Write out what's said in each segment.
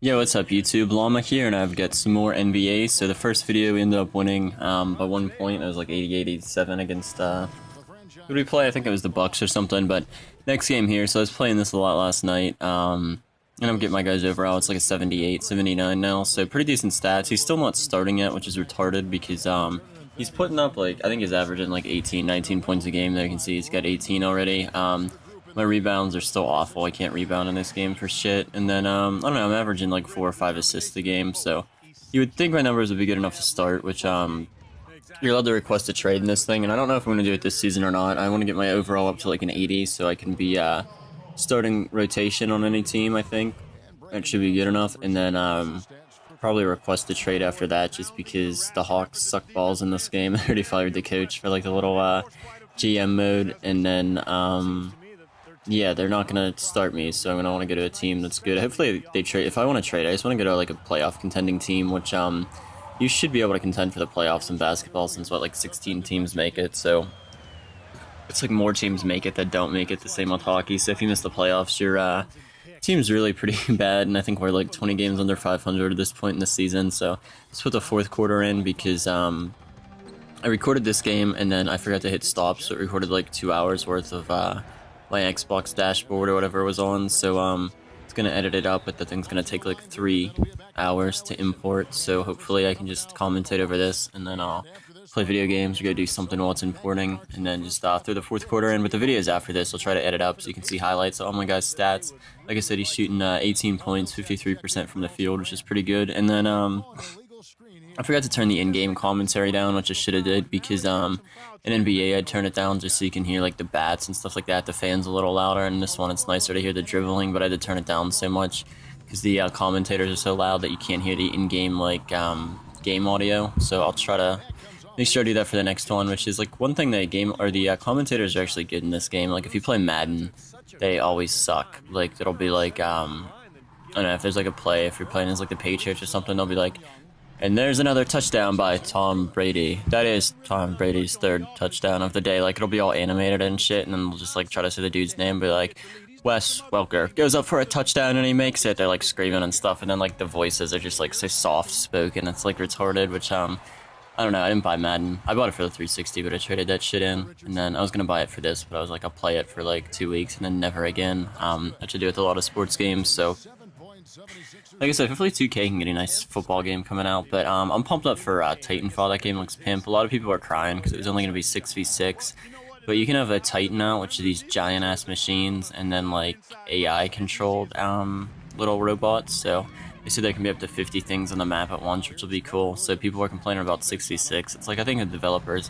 Yo, what's up YouTube? Llama here, and I've got some more NBA. So the first video we ended up winning by 1 point. It was like 88-87 against, who did we play? I think it was the Bucks or something, but next game here. So I was playing this a lot last night, and I'm getting my guys overall. It's like a 78, 79 now, so pretty decent stats. He's still not starting yet, which is retarded because, he's putting up, like, I think he's averaging like 18, 19 points a game. There you can see he's got 18 already. My rebounds are still awful. I can't rebound in this game for shit. And then, I don't know, I'm averaging like 4 or 5 assists a game, so you would think my numbers would be good enough to start, which, you're allowed to request a trade in this thing, and I don't know if I'm going to do it this season or not. I want to get my overall up to like an 80, so I can be, starting rotation on any team, I think. That should be good enough, and then, probably request a trade after that, just because the Hawks suck balls in this game. I already fired the coach for like the little, GM mode, and then, yeah, they're not gonna start me, so I'm gonna want to go to a team that's good. Hopefully they trade. If I want to trade, I just want to go to like a playoff contending team, which you should be able to contend for the playoffs in basketball since what, like 16 teams make it. So it's like more teams make it that don't make it. The same with hockey. So if you miss the playoffs, your team's really pretty bad, and I think we're like 20 games under 500 at this point in the season. So let's put the fourth quarter in because I recorded this game and then I forgot to hit stop, so it recorded like 2 hours worth of my Xbox dashboard or whatever it was on, so it's gonna edit it up, but the thing's gonna take like 3 hours to import, so hopefully I can just commentate over this, and then I'll play video games or go do something while it's importing, and then just throw the fourth quarter in. But the videos after this, I'll try to edit up so you can see highlights of all my guys' stats. Like I said, he's shooting 18 points, 53% from the field, which is pretty good, and then I forgot to turn the in-game commentary down, which I should have did, because in NBA I'd turn it down just so you can hear like the bats and stuff like that. The fans a little louder, and this one it's nicer to hear the dribbling, but I had to turn it down so much because the commentators are so loud that you can't hear the in-game like game audio. So I'll try to make sure I do that for the next one, which is like one thing that the commentators are actually good in this game. Like if you play Madden, they always suck. Like it'll be like I don't know, if there's like a play, if you're playing as like the Patriots or something, they'll be like, and there's another touchdown by Tom Brady. That is Tom Brady's third touchdown of the day. Like, it'll be all animated and shit, and then we'll just, like, try to say the dude's name, be like, Wes Welker goes up for a touchdown and he makes it. They're, like, screaming and stuff, and then, like, the voices are just, like, so soft-spoken. It's, like, retarded, which, I don't know. I didn't buy Madden. I bought it for the 360, but I traded that shit in, and then I was gonna buy it for this, but I was like, I'll play it for, like, 2 weeks, and then never again. I have to do with a lot of sports games, so like I said, hopefully 2K can get a nice football game coming out, but I'm pumped up for Titanfall. That game looks pimp. A lot of people are crying because it was only going to be 6v6, but you can have a Titan out, which are these giant-ass machines, and then, like, AI-controlled little robots, so they said there can be up to 50 things on the map at once, which will be cool. So people are complaining about 6v6. It's like, I think the developers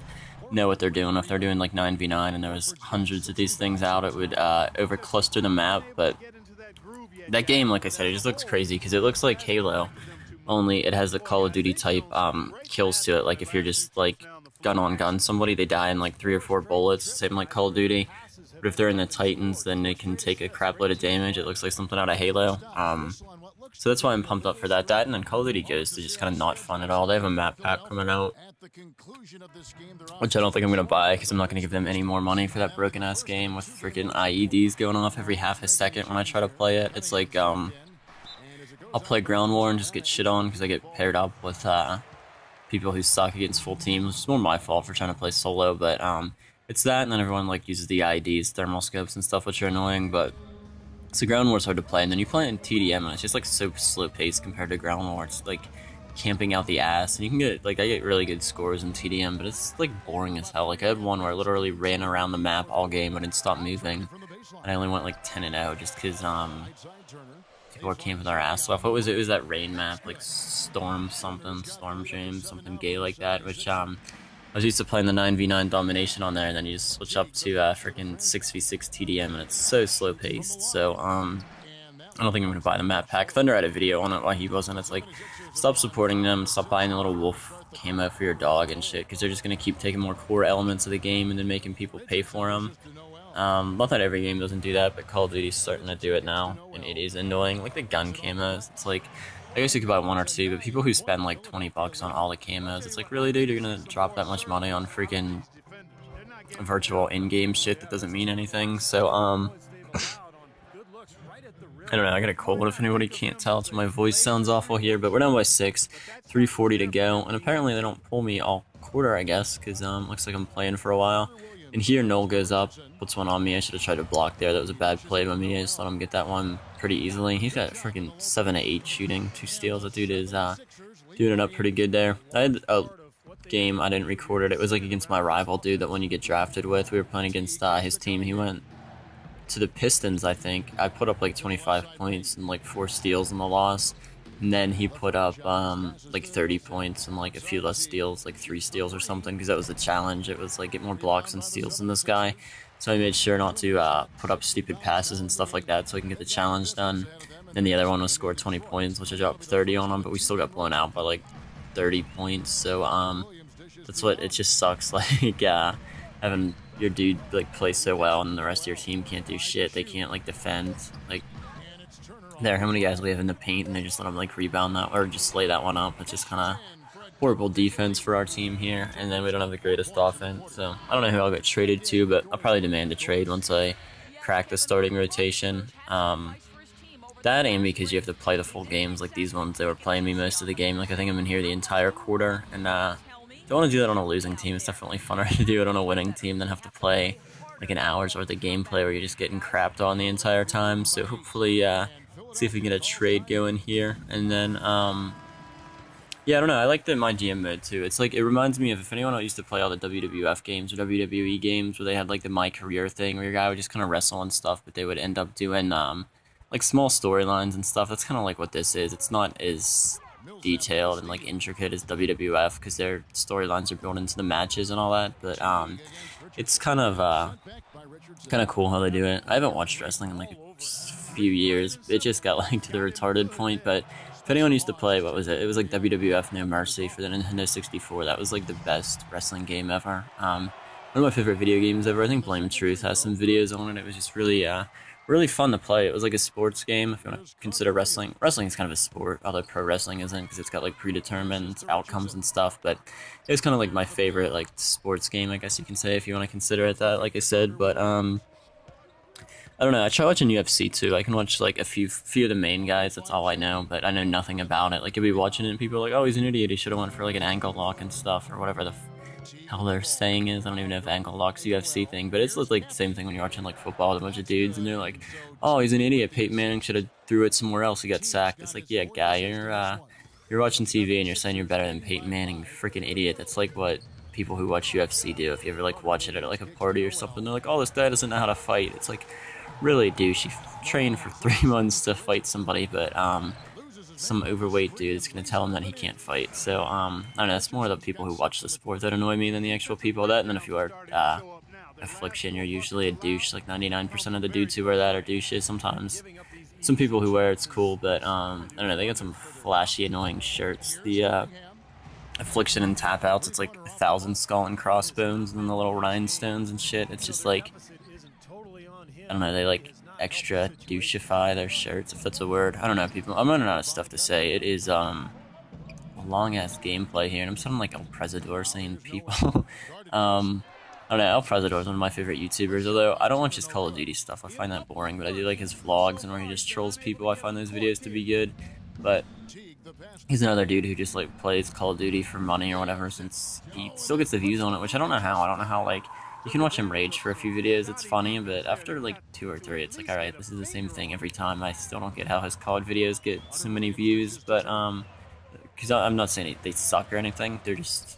know what they're doing. If they're doing, like, 9v9 and there was hundreds of these things out, it would over-cluster the map, but that game, like I said, it just looks crazy because it looks like Halo, only it has the Call of Duty type kills to it. Like if you're just like gun on gun somebody, they die in like 3 or 4 bullets, same like Call of Duty. But if they're in the Titans, then they can take a crap load of damage. It looks like something out of Halo. So that's why I'm pumped up for that. That and then Call of Duty Ghost is just kind of not fun at all. They have a map pack coming out, which I don't think I'm going to buy because I'm not going to give them any more money for that broken ass game with freaking IEDs going off every half a second when I try to play it. It's like, I'll play Ground War and just get shit on because I get paired up with people who suck against full teams. It's more my fault for trying to play solo, but it's that, and then everyone like uses the IEDs, thermal scopes and stuff, which are annoying, but so Ground War's hard to play, and then you play in TDM, and it's just like so slow paced compared to Ground War. It's like camping out the ass, and you can get like I get really good scores in TDM, but it's like boring as hell. Like I had one where I literally ran around the map all game and didn't stop moving, and I only went like 10-0 just because people were camping their ass off. What was it? It was that rain map, like Storm Dream, something gay like that, which I was used to playing the 9v9 domination on there, and then you just switch up to freaking 6v6 TDM, and it's so slow paced. So I don't think I'm gonna buy the map pack. Thunder had a video on it while he wasn't. It's like, stop supporting them, stop buying the little wolf camo for your dog and shit, because they're just gonna keep taking more core elements of the game and then making people pay for them. Not that every game doesn't do that, but Call of Duty's starting to do it now, and it is annoying. Like the gun camos, it's like, I guess you could buy 1 or 2, but people who spend like 20 bucks on all the camos, it's like, really, dude, you're gonna drop that much money on freaking virtual in-game shit that doesn't mean anything. So I don't know, I got a cold if anybody can't tell, so my voice sounds awful here, but we're down by 6, 3:40 to go, and apparently they don't pull me all quarter, I guess, because looks like I'm playing for a while. And here Noel goes up, puts one on me. I should have tried to block there. That was a bad play by me. I just let him get that one pretty easily. He's got freaking 7 to 8 shooting, 2 steals. That dude is doing it up pretty good there. I had a game, I didn't record it. It was like against my rival dude that when you get drafted with. We were playing against his team. He went to the Pistons, I think. I put up like 25 points and like 4 steals in the loss. And then he put up like 30 points and like a few less steals, like 3 steals or something, because that was the challenge. It was like get more blocks and steals than this guy. So I made sure not to put up stupid passes and stuff like that so I can get the challenge done. Then the other one was scored 20 points, which I dropped 30 on him, but we still got blown out by like 30 points. So that's what, it just sucks, like having your dude like play so well and the rest of your team can't do shit. They can't like defend. Like there, how many guys we have in the paint and they just let them like rebound that or just lay that one up. It's just kind of horrible defense for our team here, and then we don't have the greatest offense. So I don't know who I'll get traded to, but I'll probably demand a trade once I crack the starting rotation. That and because you have to play the full games, like these ones, they were playing me most of the game. Like I think I'm in here the entire quarter, and don't want to do that on a losing team. It's definitely funner to do it on a winning team than have to play like an hour's worth of gameplay where you're just getting crapped on the entire time. So hopefully, see if we can get a trade going here, and then yeah, I don't know. I like the My GM mode too. It's like, it reminds me of if anyone used to play all the WWF games or WWE games where they had like the My Career thing where your guy would just kind of wrestle and stuff, but they would end up doing like small storylines and stuff. That's kind of like what this is. It's not as detailed and like intricate as WWF because their storylines are built into the matches and all that, but it's kind of cool how they do it. I haven't watched wrestling in like a few years. It just got like to the retarded point, but if anyone used to play, what was it? It was like WWF No Mercy for the Nintendo 64. That was like the best wrestling game ever. One of my favorite video games ever. I think Blame Truth has some videos on it. It was just really really fun to play. It was like a sports game, if you want to consider wrestling. Wrestling is kind of a sport, although pro wrestling isn't, because it's got like predetermined outcomes and stuff, but it was kind of like my favorite like sports game, I guess you can say, if you want to consider it that, like I said. But I don't know, I try watching UFC too. I can watch like a few of the main guys, that's all I know, but I know nothing about it. Like you'll be watching it and people are like, oh, he's an idiot, he should have went for like an ankle lock and stuff, or whatever the hell their saying is. I don't even know if ankle lock's UFC thing, but it's like the same thing when you're watching like football with a bunch of dudes and they're like, oh, he's an idiot, Peyton Manning should have threw it somewhere else, he got sacked. It's like, yeah, guy, you're watching TV and you're saying you're better than Peyton Manning, you freaking idiot. That's like what people who watch UFC do. If you ever like watch it at like a party or something, they're like, oh, this guy doesn't know how to fight. It's like, really douche. He trained for 3 months to fight somebody, but some overweight dude is gonna tell him that he can't fight. So I don't know. It's more the people who watch the sport that annoy me than the actual people that. And then if you are Affliction, you're usually a douche. Like 99% of the dudes who wear that are douches. Sometimes some people who wear it's cool, but I don't know. They got some flashy, annoying shirts. The Affliction and tap outs, it's like 1,000 skull and crossbones and then the little rhinestones and shit. It's just like, I don't know, they like extra douchify their shirts, if that's a word. I don't know, people. I'm running out of stuff to say. It is a long ass gameplay here, and I'm sounding like El Presidor saying people. I don't know, El Presidor is one of my favorite YouTubers, although I don't watch his Call of Duty stuff. I find that boring, but I do like his vlogs and where he just trolls people. I find those videos to be good, but he's another dude who just like plays Call of Duty for money or whatever, since he still gets the views on it, which I don't know how. I don't know how, like, you can watch him rage for a few videos, it's funny, but after like 2 or 3, it's like, alright, this is the same thing every time. I still don't get how his COD videos get so many views, but because I'm not saying they suck or anything, they're just,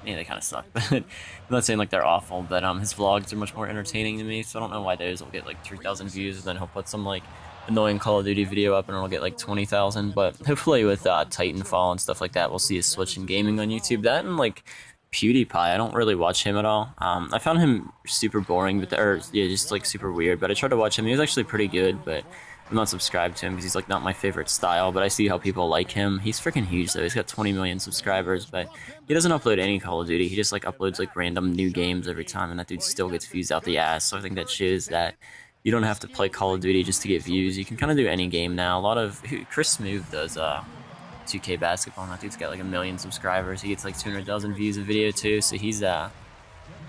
yeah, they kind of suck, but I'm not saying like they're awful, but his vlogs are much more entertaining to me, so I don't know why those will get like 3,000 views, and then he'll put some like annoying Call of Duty video up and it'll get like 20,000, but hopefully with Titanfall and stuff like that, we'll see a switch in gaming on YouTube. That and like PewDiePie, I don't really watch him at all. I found him super boring, but just like super weird, but I tried to watch him. He was actually pretty good, but I'm not subscribed to him because he's like not my favorite style, but I see how people like him. He's freaking huge though. He's got 20 million subscribers, but he doesn't upload any Call of Duty. He just like uploads like random new games every time, and that dude still gets views out the ass. So I think that shows that you don't have to play Call of Duty just to get views. You can kind of do any game now. A lot of Chris Smooth does 2K basketball, and that dude's got like 1 million subscribers. He gets like 200,000 views a video too, so he's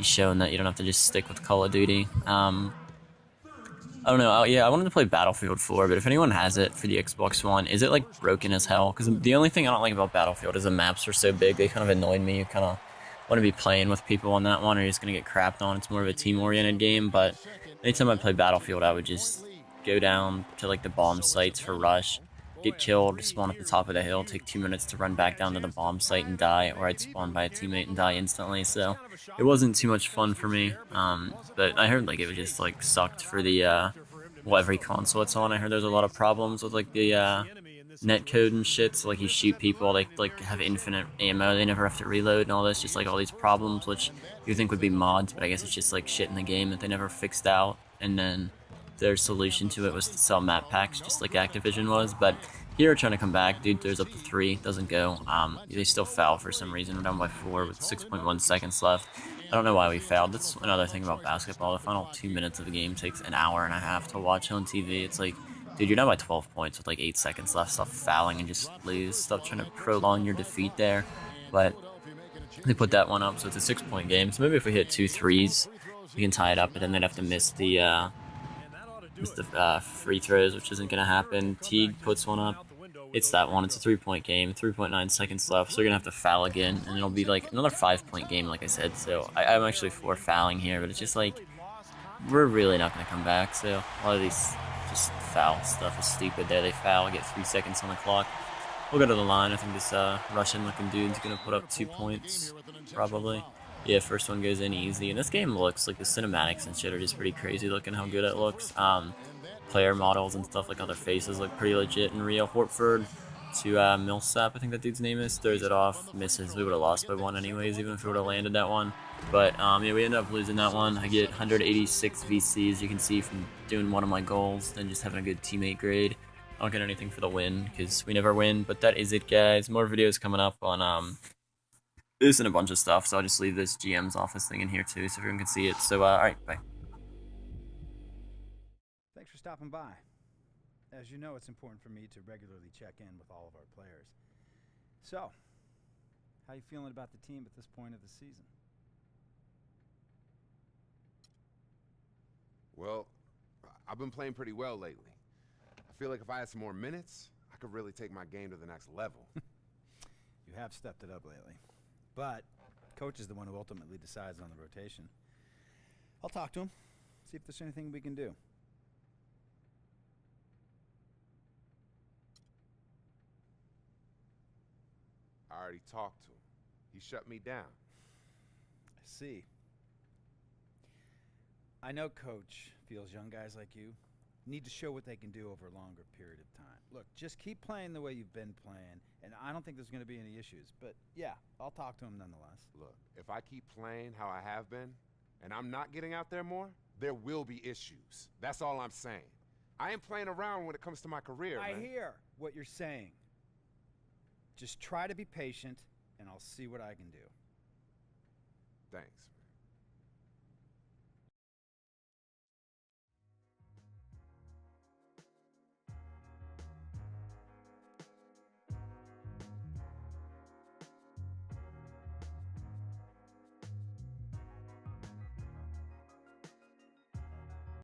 showing that you don't have to just stick with Call of Duty. I don't know. Yeah, I wanted to play Battlefield 4, but if anyone has it for the Xbox One, is it like broken as hell? Because the only thing I don't like about Battlefield is the maps are so big. They kind of annoyed me. You kind of want to be playing with people on that one, or you're just gonna get crapped on. It's more of a team-oriented game. But anytime I play Battlefield, I would just go down to like the bomb sites for rush, get killed, spawn at the top of the hill, take 2 minutes to run back down to the bomb site and die, or I'd spawn by a teammate and die instantly. So it wasn't too much fun for me. But I heard like it was just like sucked for the well, every console it's on. I heard there's a lot of problems with like the net code and shit. So like you shoot people, they like have infinite ammo, they never have to reload and all this. Just like all these problems, which you think would be mods, but I guess it's just like shit in the game that they never fixed out. And then their solution to it was to sell map packs, just like Activision was. But here, trying to come back, dude. There's up to 3, doesn't go. They still foul for some reason. We're down by 4 with 6.1 seconds left. I don't know why we fouled. That's another thing about basketball. The final 2 minutes of the game takes an hour and a half to watch on TV. It's like, dude, you're down by 12 points with like 8 seconds left. Stop fouling and just lose. Stop trying to prolong your defeat there. But they put that one up, so it's a 6-point game. So maybe if we hit 2 threes, we can tie it up, but then they'd have to miss the free throws, which isn't going to happen. Teague puts one up. It's that one. It's a 3-point game. 3.9 seconds left, so we're going to have to foul again, and it'll be like another 5-point game, like I said. So I'm actually for fouling here, but it's just like, we're really not going to come back. So a lot of these just foul stuff is stupid there. They foul, get 3 seconds on the clock. We'll go to the line. I think this Russian-looking dude's going to put up 2 points, probably. Yeah, first one goes in easy. And this game looks like the cinematics and shit are just pretty crazy looking how good it looks. Player models and stuff, like other faces look pretty legit in real. Hortford to Millsap, I think that dude's name is, throws it off, misses. We would have lost by 1 anyways, even if we would have landed that one. But yeah, we ended up losing that one. I get 186 VCs, you can see from doing one of my goals, then just having a good teammate grade. I don't get anything for the win, because we never win. But that is it, guys. More videos coming up on this and a bunch of stuff, so I'll just leave this GM's office thing in here too, so everyone can see it. So, alright, bye. Thanks for stopping by. As you know, it's important for me to regularly check in with all of our players. So, how you feeling about the team at this point of the season? Well, I've been playing pretty well lately. I feel like if I had some more minutes, I could really take my game to the next level. You have stepped it up lately. But coach is the one who ultimately decides on the rotation. I'll talk to him, see if there's anything we can do. I already talked to him. He shut me down. I see. I know coach feels young guys like you need to show what they can do over a longer period of time. Look, just keep playing the way you've been playing, and I don't think there's going to be any issues. But yeah, I'll talk to him nonetheless. Look, if I keep playing how I have been, and I'm not getting out there more, there will be issues. That's all I'm saying. I ain't playing around when it comes to my career, man. I hear what you're saying. Just try to be patient, and I'll see what I can do. Thanks.